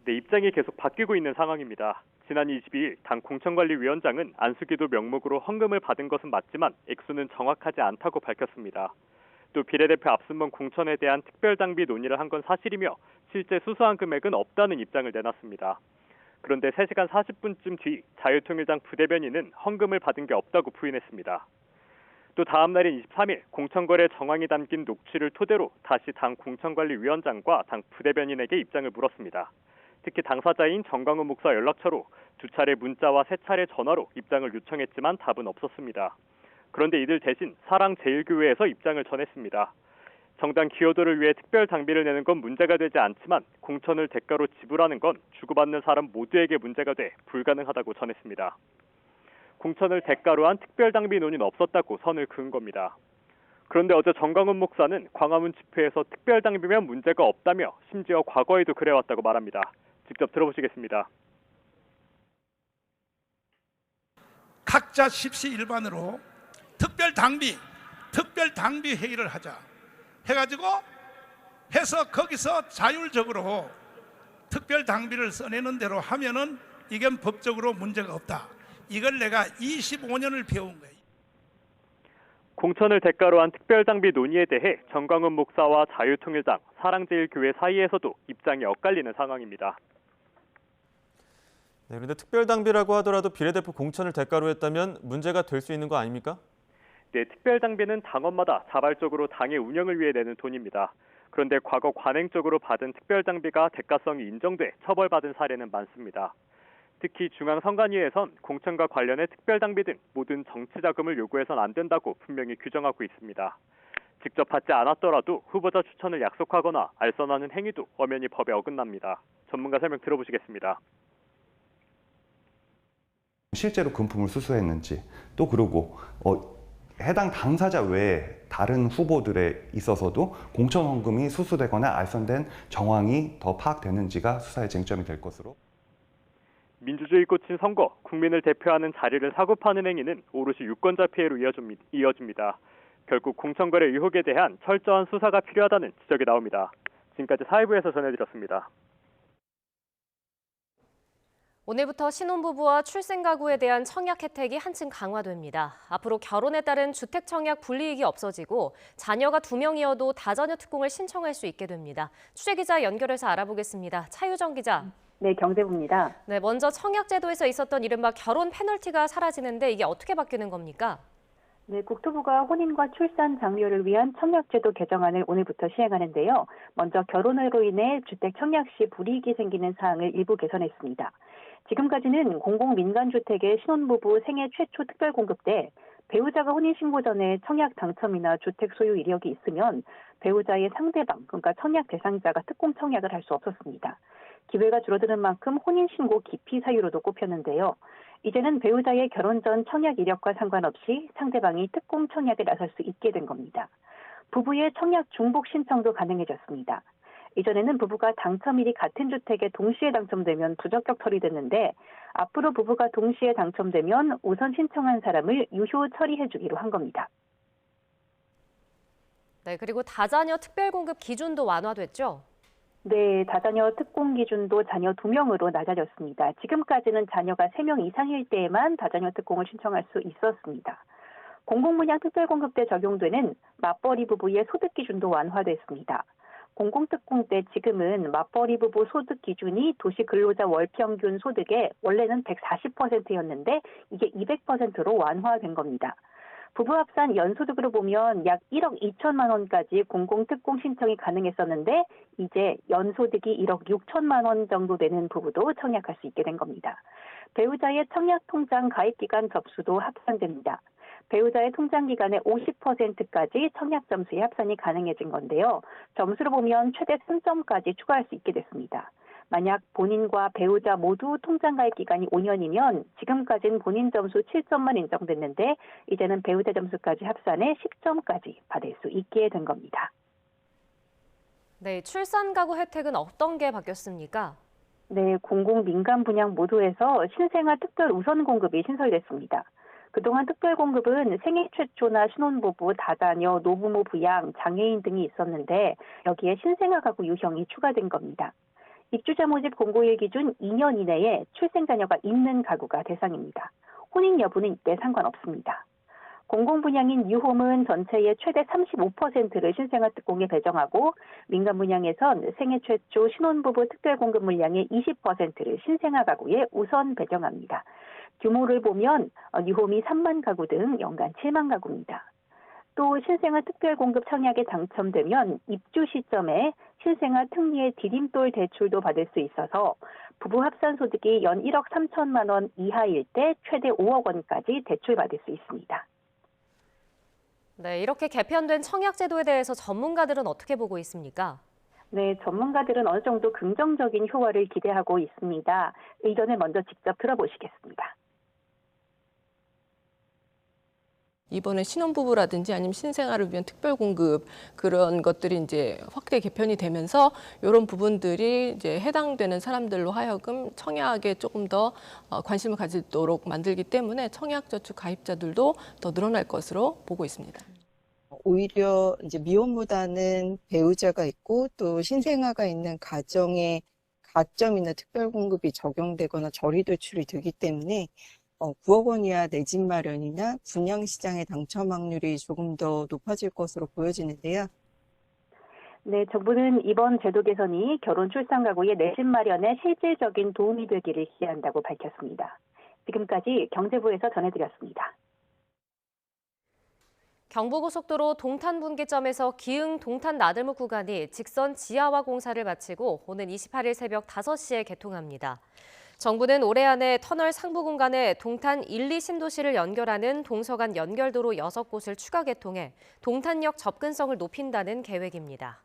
네, 입장이 계속 바뀌고 있는 상황입니다. 지난 22일 당 공천관리위원장은 안수기도 명목으로 헌금을 받은 것은 맞지만 액수는 정확하지 않다고 밝혔습니다. 또 비례대표 앞순번 공천에 대한 특별당비 논의를 한 건 사실이며 실제 수수한 금액은 없다는 입장을 내놨습니다. 그런데 3시간 40분쯤 뒤 자유통일당 부대변인은 헌금을 받은 게 없다고 부인했습니다. 또 다음 날인 23일 공천거래 정황이 담긴 녹취를 토대로 다시 당 공천관리위원장과 당 부대변인에게 입장을 물었습니다. 특히 당사자인 전광훈 목사 연락처로 2차례 문자와 3차례 전화로 입장을 요청했지만 답은 없었습니다. 그런데 이들 대신 사랑제일교회에서 입장을 전했습니다. 정당 기여도를 위해 특별 당비를 내는 건 문제가 되지 않지만 공천을 대가로 지불하는 건 주고받는 사람 모두에게 문제가 돼 불가능하다고 전했습니다. 공천을 대가로 한 특별 당비 논의는 없었다고 선을 그은 겁니다. 그런데 어제 전광훈 목사는 광화문 집회에서 특별 당비면 문제가 없다며 심지어 과거에도 그래왔다고 말합니다. 직접 들어보시겠습니다. 각자 십시일반으로 특별 당비 회의를 하자 해가지고 해서 거기서 자율적으로 특별 당비를 써내는 대로 하면은 이건 법적으로 문제가 없다. 이걸 내가 25년을 배운 거예요. 공천을 대가로 한 특별 당비 논의에 대해 전광훈 목사와 자유통일당, 사랑제일교회 사이에서도 입장이 엇갈리는 상황입니다. 네, 그런데 특별 당비라고 하더라도 비례대표 공천을 대가로 했다면 문제가 될 수 있는 거 아닙니까? 네, 특별 당비는 당원마다 자발적으로 당의 운영을 위해 내는 돈입니다. 그런데 과거 관행적으로 받은 특별 당비가 대가성이 인정돼 처벌받은 사례는 많습니다. 특히 중앙선관위에선 공천과 관련해 특별 당비 등 모든 정치 자금을 요구해선 안 된다고 분명히 규정하고 있습니다. 직접 받지 않았더라도 후보자 추천을 약속하거나 알선하는 행위도 엄연히 법에 어긋납니다. 전문가 설명 들어보시겠습니다. 실제로 금품을 수수했는지, 또 그리고 해당 당사자 외에 다른 후보들에 있어서도 공천 헌금이 수수되거나 알선된 정황이 더 파악되는지가 수사의 쟁점이 될 것으로. 민주주의 꽃인 선거, 국민을 대표하는 자리를 사고 파는 행위는 오롯이 유권자 피해로 이어집니다. 결국 공천거래 의혹에 대한 철저한 수사가 필요하다는 지적이 나옵니다. 지금까지 사회부에서 전해드렸습니다. 오늘부터 신혼부부와 출생가구에 대한 청약 혜택이 한층 강화됩니다. 앞으로 결혼에 따른 주택 청약 불이익이 없어지고 자녀가 2명이어도 다자녀 특공을 신청할 수 있게 됩니다. 취재기자 연결해서 알아보겠습니다. 차유정 기자. 네, 경제부입니다. 네, 먼저 청약 제도에서 있었던 이른바 결혼 페널티가 사라지는데 이게 어떻게 바뀌는 겁니까? 네, 국토부가 혼인과 출산 장려를 위한 청약제도 개정안을 오늘부터 시행하는데요. 먼저 결혼으로 인해 주택 청약 시 불이익이 생기는 사항을 일부 개선했습니다. 지금까지는 공공민간주택의 신혼부부 생애 최초 특별공급 때 배우자가 혼인신고 전에 청약 당첨이나 주택 소유 이력이 있으면 배우자의 상대방, 그러니까 청약 대상자가 특공 청약을 할 수 없었습니다. 기회가 줄어드는 만큼 혼인신고 기피 사유로도 꼽혔는데요. 이제는 배우자의 결혼 전 청약 이력과 상관없이 상대방이 특공 청약에 나설 수 있게 된 겁니다. 부부의 청약 중복 신청도 가능해졌습니다. 이전에는 부부가 당첨일이 같은 주택에 동시에 당첨되면 부적격 처리됐는데 앞으로 부부가 동시에 당첨되면 우선 신청한 사람을 유효 처리해주기로 한 겁니다. 네, 그리고 다자녀 특별공급 기준도 완화됐죠? 네, 다자녀 특공 기준도 자녀 2명으로 낮아졌습니다. 지금까지는 자녀가 3명 이상일 때에만 다자녀 특공을 신청할 수 있었습니다. 공공분양 특별공급 때 적용되는 맞벌이 부부의 소득 기준도 완화됐습니다. 공공특공 때 지금은 맞벌이 부부 소득 기준이 도시 근로자 월평균 소득의 원래는 140%였는데 이게 200%로 완화된 겁니다. 부부 합산 연소득으로 보면 약 1억 2천만 원까지 공공특공 신청이 가능했었는데 이제 연소득이 1억 6천만 원 정도 되는 부부도 청약할 수 있게 된 겁니다. 배우자의 청약통장 가입기간 접수도 합산됩니다. 배우자의 통장 기간의 50%까지 청약 점수의 합산이 가능해진 건데요. 점수로 보면 최대 3점까지 추가할 수 있게 됐습니다. 만약 본인과 배우자 모두 통장 가입 기간이 5년이면 지금까지는 본인 점수 7점만 인정됐는데 이제는 배우자 점수까지 합산해 10점까지 받을 수 있게 된 겁니다. 네, 출산 가구 혜택은 어떤 게 바뀌었습니까? 네, 공공 민간 분양 모두에서 신생아 특별 우선 공급이 신설됐습니다. 그동안 특별공급은 생애 최초나 신혼부부, 다자녀, 노부모 부양, 장애인 등이 있었는데 여기에 신생아 가구 유형이 추가된 겁니다. 입주자 모집 공고일 기준 2년 이내에 출생자녀가 있는 가구가 대상입니다. 혼인 여부는 이때 상관없습니다. 공공분양인 유홈은 전체의 최대 35%를 신생아 특공에 배정하고 민간 분양에선 생애 최초 신혼부부 특별공급 물량의 20%를 신생아 가구에 우선 배정합니다. 규모를 보면 유홈이 3만 가구 등 연간 7만 가구입니다. 또 신생아 특별공급 청약에 당첨되면 입주 시점에 신생아 특례 디딤돌 대출도 받을 수 있어서 부부 합산 소득이 연 1억 3천만 원 이하일 때 최대 5억 원까지 대출받을 수 있습니다. 네, 이렇게 개편된 청약제도에 대해서 전문가들은 어떻게 보고 있습니까? 네, 전문가들은 어느 정도 긍정적인 효과를 기대하고 있습니다. 의견을 먼저 직접 들어보시겠습니다. 이번에 신혼부부라든지 아니면 신생아를 위한 특별공급 그런 것들이 이제 확대 개편이 되면서 이런 부분들이 이제 해당되는 사람들로 하여금 청약에 조금 더 관심을 가지도록 만들기 때문에 청약저축 가입자들도 더 늘어날 것으로 보고 있습니다. 오히려 이제 미혼보다는 배우자가 있고 또 신생아가 있는 가정에 가점이나 특별공급이 적용되거나 저리대출이 되기 때문에 9억 원 이하 내 집 마련이나 분양시장의 당첨 확률이 조금 더 높아질 것으로 보여지는데요. 네, 정부는 이번 제도 개선이 결혼 출산 가구의 내 집 마련에 실질적인 도움이 되기를 기대한다고 밝혔습니다. 지금까지 경제부에서 전해드렸습니다. 경부고속도로 동탄분기점에서 기흥 동탄 나들목 구간이 직선 지하화 공사를 마치고 오는 28일 새벽 5시에 개통합니다. 정부는 올해 안에 터널 상부 공간에 동탄 1, 2 신도시를 연결하는 동서간 연결도로 6곳을 추가 개통해 동탄역 접근성을 높인다는 계획입니다.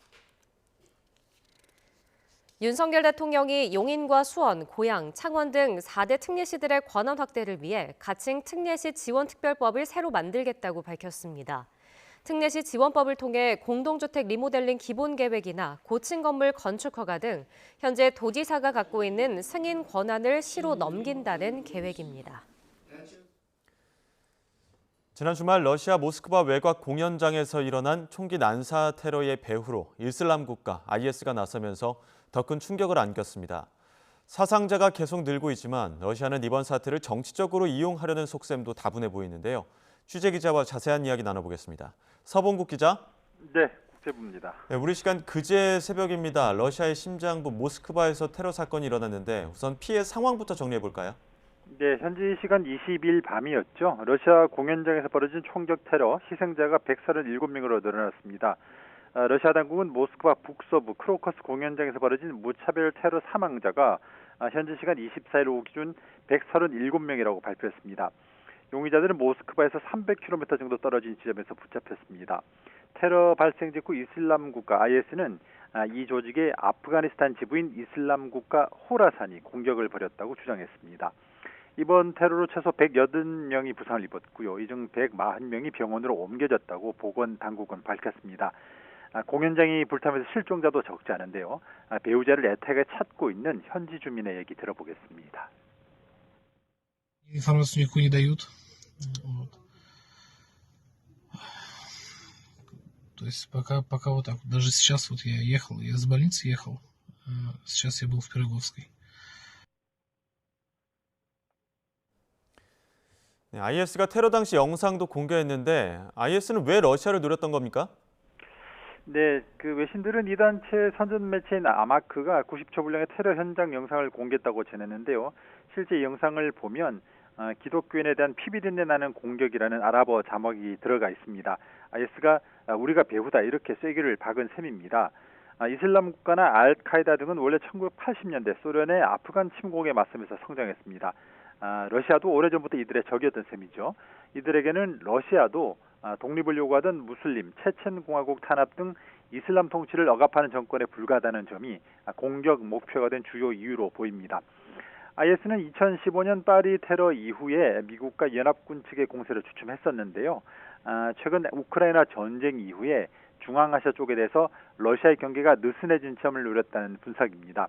윤석열 대통령이 용인과 수원, 고양, 창원 등 4대 특례시들의 권한 확대를 위해 가칭 특례시 지원특별법을 새로 만들겠다고 밝혔습니다. 특례시 지원법을 통해 공동주택 리모델링 기본계획이나 고층 건물 건축 허가 등 현재 도지사가 갖고 있는 승인 권한을 시로 넘긴다는 계획입니다. 지난 주말 러시아 모스크바 외곽 공연장에서 일어난 총기 난사 테러의 배후로 이슬람 국가 IS가 나서면서 더 큰 충격을 안겼습니다. 사상자가 계속 늘고 있지만 러시아는 이번 사태를 정치적으로 이용하려는 속셈도 다분해 보이는데요. 취재기자와 자세한 이야기 나눠보겠습니다. 서봉국 기자. 네, 국제부입니다. 네, 우리 시간 그제 새벽입니다. 러시아의 심장부 모스크바에서 테러 사건이 일어났는데 우선 피해 상황부터 정리해 볼까요? 네, 현지 시간 20일 밤이었죠. 러시아 공연장에서 벌어진 총격 테러 희생자가 137명으로 늘어났습니다. 러시아 당국은 모스크바 북서부 크로커스 공연장에서 벌어진 무차별 테러 사망자가 현지 시간 24일 오후 기준 137명이라고 발표했습니다. 용의자들은 모스크바에서 300km 정도 떨어진 지점에서 붙잡혔습니다. 테러 발생 직후 이슬람 국가 IS는 이 조직의 아프가니스탄 지부인 이슬람 국가 호라산이 공격을 벌였다고 주장했습니다. 이번 테러로 최소 180명이 부상을 입었고요. 이 중 140명이 병원으로 옮겨졌다고 보건 당국은 밝혔습니다. 공연장이 불타면서 실종자도 적지 않은데요. 배우자를 애타게 찾고 있는 현지 주민의 얘기 들어보겠습니다. Информацию никакую не дают. Вот. То есть пока вот так. Даже сейчас вот я ехал, я с больницы ехал. Сейчас я был в Пироговской. IS가 테러 당시 영상도 공개했는데 IS는 왜 러시아를 노렸던 겁니까? 네, 그 외신들은 이 단체 선전 매체인 아마크가 90초 분량의 테러 현장 영상을 공개했다고 전했는데요. 실제 이 영상을 보면 기독교인에 대한 피비린내 나는 공격이라는 아랍어 자막이 들어가 있습니다. IS가 우리가 배후다 이렇게 쐐기를 박은 셈입니다. 이슬람 국가나 알카이다 등은 원래 1980년대 소련의 아프간 침공에 맞서면서 성장했습니다. 러시아도 오래전부터 이들의 적이었던 셈이죠. 이들에게는 러시아도 독립을 요구하던 무슬림, 체첸공화국 탄압 등 이슬람 통치를 억압하는 정권에 불과하다는 점이 공격 목표가 된 주요 이유로 보입니다. IS는 2015년 파리 테러 이후에 미국과 연합군 측의 공세를 주춤했었는데요. 최근 우크라이나 전쟁 이후에 중앙아시아 쪽에 대해서 러시아의 경계가 느슨해진 점을 노렸다는 분석입니다.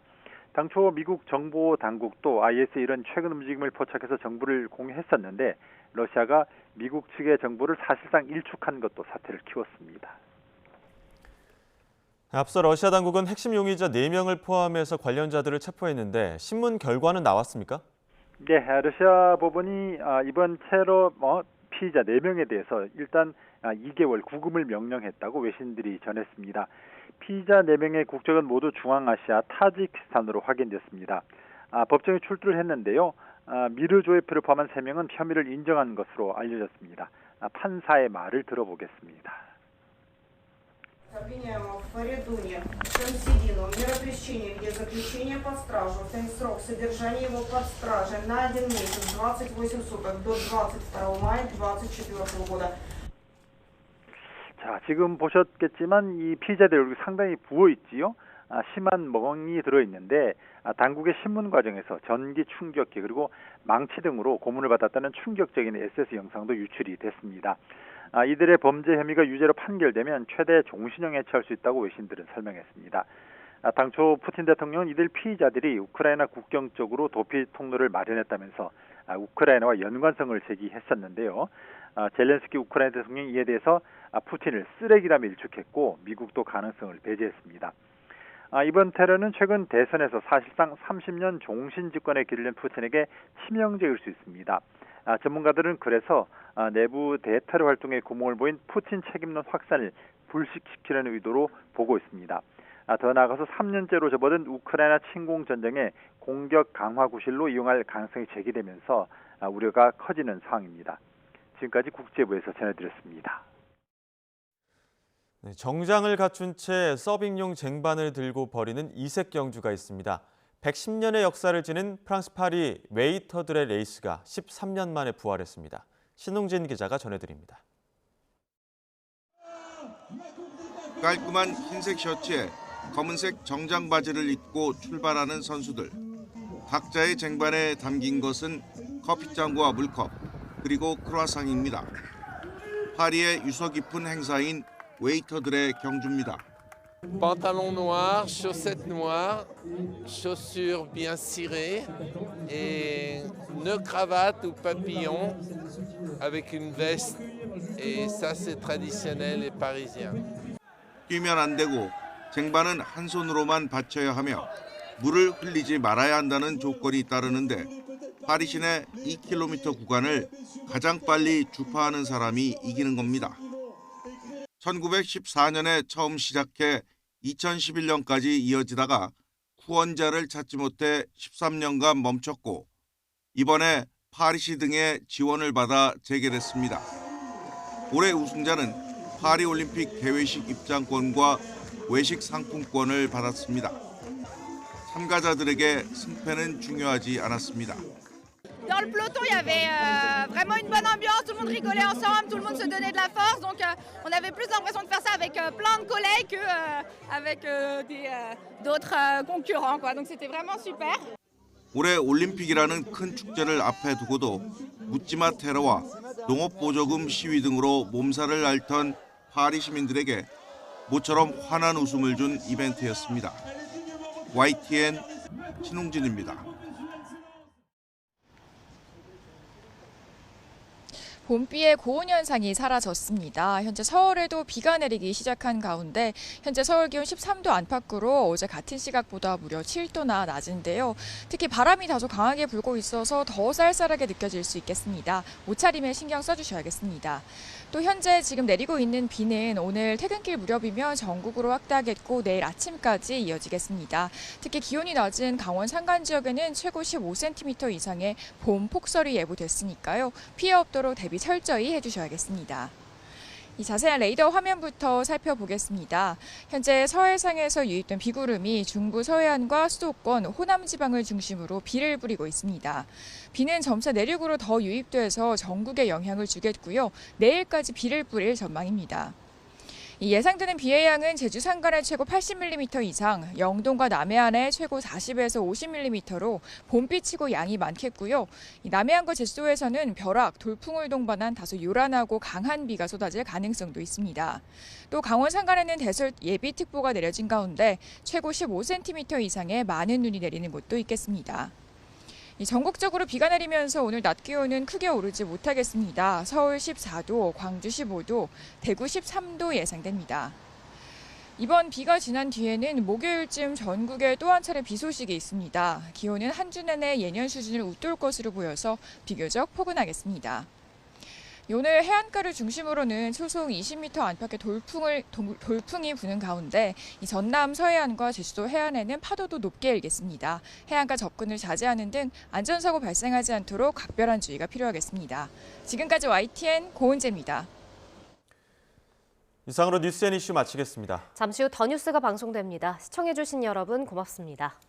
당초 미국 정보 당국도 IS의 이런 최근 움직임을 포착해서 정보를 공유했었는데 러시아가 미국 측의 정보를 사실상 일축한 것도 사태를 키웠습니다. 앞서 러시아 당국은 핵심 용의자 4명을 포함해서 관련자들을 체포했는데 신문 결과는 나왔습니까? 네, 러시아 법원이 이번 테러 피의자 4명에 대해서 일단 2개월 구금을 명령했다고 외신들이 전했습니다. 피의자 4명의 국적은 모두 중앙아시아 타지키스탄으로 확인됐습니다. 법정에 출두를 했는데요. 미르조예프를 포함한 3명은 혐의를 인정한 것으로 알려졌습니다. 판사의 말을 들어보겠습니다. Обвиняемого Фаридуне Шамсидину в миропрещении, где заключение под стражу, срок содержания его под стражей на 1 месяц, 28 суток до 22 мая 2024 года. 자, 지금 보셨겠지만 이 피의자들 얼굴이 상당히 부어 있지요. 심한 멍이 들어있는데 당국의 신문 과정에서 전기 충격기 그리고 망치 등으로 고문을 받았다는 충격적인 SS 영상도 유출이 됐습니다. 이들의 범죄 혐의가 유죄로 판결되면 최대 종신형에 처할 수 있다고 외신들은 설명했습니다. 당초 푸틴 대통령은 이들 피의자들이 우크라이나 국경 쪽으로 도피 통로를 마련했다면서 우크라이나와 연관성을 제기했었는데요. 젤렌스키 우크라이나 대통령이 이에 대해서 푸틴을 쓰레기라며 일축했고 미국도 가능성을 배제했습니다. 이번 테러는 최근 대선에서 사실상 30년 종신 집권의 길을 낸 푸틴에게 치명적일 수 있습니다. 전문가들은 그래서 내부 대테러 활동에 구멍을 보인 푸틴 책임론 확산을 불식시키려는 의도로 보고 있습니다. 더 나아가서 3년째로 접어든 우크라이나 침공 전쟁에 공격 강화 구실로 이용할 가능성이 제기되면서 우려가 커지는 상황입니다. 지금까지 국제부에서 전해드렸습니다. 정장을 갖춘 채 서빙용 쟁반을 들고 버리는 이색 경주가 있습니다. 110년의 역사를 지닌 프랑스 파리 웨이터들의 레이스가 13년 만에 부활했습니다. 신웅진 기자가 전해드립니다. 깔끔한 흰색 셔츠에 검은색 정장 바지를 입고 출발하는 선수들. 각자의 쟁반에 담긴 것은 커피잔과 물컵, 그리고 크루아상입니다. 파리의 유서 깊은 행사인 웨이터들의 경주입니다. Pantalon noir, chaussettes noires, chaussures bien cirées et nœud cravate ou papillon avec une veste. Et ça c'est traditionnel et parisien. 뛰면 안 되고 쟁반은 한 손으로만 받쳐야 하며 물을 흘리지 말아야 한다는 조건이 따르는데 파리 시내 2km 구간을 가장 빨리 주파하는 사람이 이기는 겁니다. 1914년에 처음 시작해 2011년까지 이어지다가 후원자를 찾지 못해 13년간 멈췄고 이번에 파리시 등의 지원을 받아 재개됐습니다. 올해 우승자는 파리올림픽 개회식 입장권과 외식 상품권을 받았습니다. 참가자들에게 승패는 중요하지 않았습니다. Dans le peloton, il y avait vraiment une bonne ambiance, tout le monde rigolait ensemble, tout le monde se donnait de la force, donc on avait plus l'impression de faire ça avec plein de collègues qu'avec d'autres concurrents, quoi. Donc c'était vraiment super. 올해 올림픽이라는 큰 축제를 앞에 두고도 묻지마 테러와 농업보조금 시위 등으로 몸살을 앓던 파리 시민들에게 모처럼 환한 웃음을 준 이벤트였습니다. YTN 신웅진입니다. 봄비의 고온 현상이 사라졌습니다. 현재 서울에도 비가 내리기 시작한 가운데 현재 서울 기온 13도 안팎으로 어제 같은 시각보다 무려 7도나 낮은데요. 특히 바람이 다소 강하게 불고 있어서 더 쌀쌀하게 느껴질 수 있겠습니다. 옷차림에 신경 써주셔야겠습니다. 또 현재 지금 내리고 있는 비는 오늘 퇴근길 무렵이면 전국으로 확대하겠고 내일 아침까지 이어지겠습니다. 특히 기온이 낮은 강원 산간 지역에는 최고 15cm 이상의 봄 폭설이 예보됐으니까요. 피해 없도록 대비 철저히 해주셔야겠습니다. 이 자세한 레이더 화면부터 살펴보겠습니다. 현재 서해상에서 유입된 비구름이 중부 서해안과 수도권, 호남 지방을 중심으로 비를 뿌리고 있습니다. 비는 점차 내륙으로 더 유입돼서 전국에 영향을 주겠고요. 내일까지 비를 뿌릴 전망입니다. 예상되는 비의 양은 제주 산간에 최고 80mm 이상, 영동과 남해안에 최고 40에서 50mm로 봄비치고 양이 많겠고요. 남해안과 제주도에서는 벼락, 돌풍을 동반한 다소 요란하고 강한 비가 쏟아질 가능성도 있습니다. 또 강원 산간에는 대설 예비특보가 내려진 가운데 최고 15cm 이상의 많은 눈이 내리는 곳도 있겠습니다. 전국적으로 비가 내리면서 오늘 낮 기온은 크게 오르지 못하겠습니다. 서울 14도, 광주 15도, 대구 13도 예상됩니다. 이번 비가 지난 뒤에는 목요일쯤 전국에 또 한 차례 비 소식이 있습니다. 기온은 한 주 내내 예년 수준을 웃돌 것으로 보여서 비교적 포근하겠습니다. 오늘 해안가를 중심으로는 초속 20m 안팎의 돌풍이 부는 가운데 이 전남 서해안과 제주도 해안에는 파도도 높게 일겠습니다. 해안가 접근을 자제하는 등 안전사고 발생하지 않도록 각별한 주의가 필요하겠습니다. 지금까지 YTN 고은재입니다. 이상으로 뉴스앤 이슈 마치겠습니다. 잠시 후 더 뉴스가 방송됩니다. 시청해주신 여러분 고맙습니다.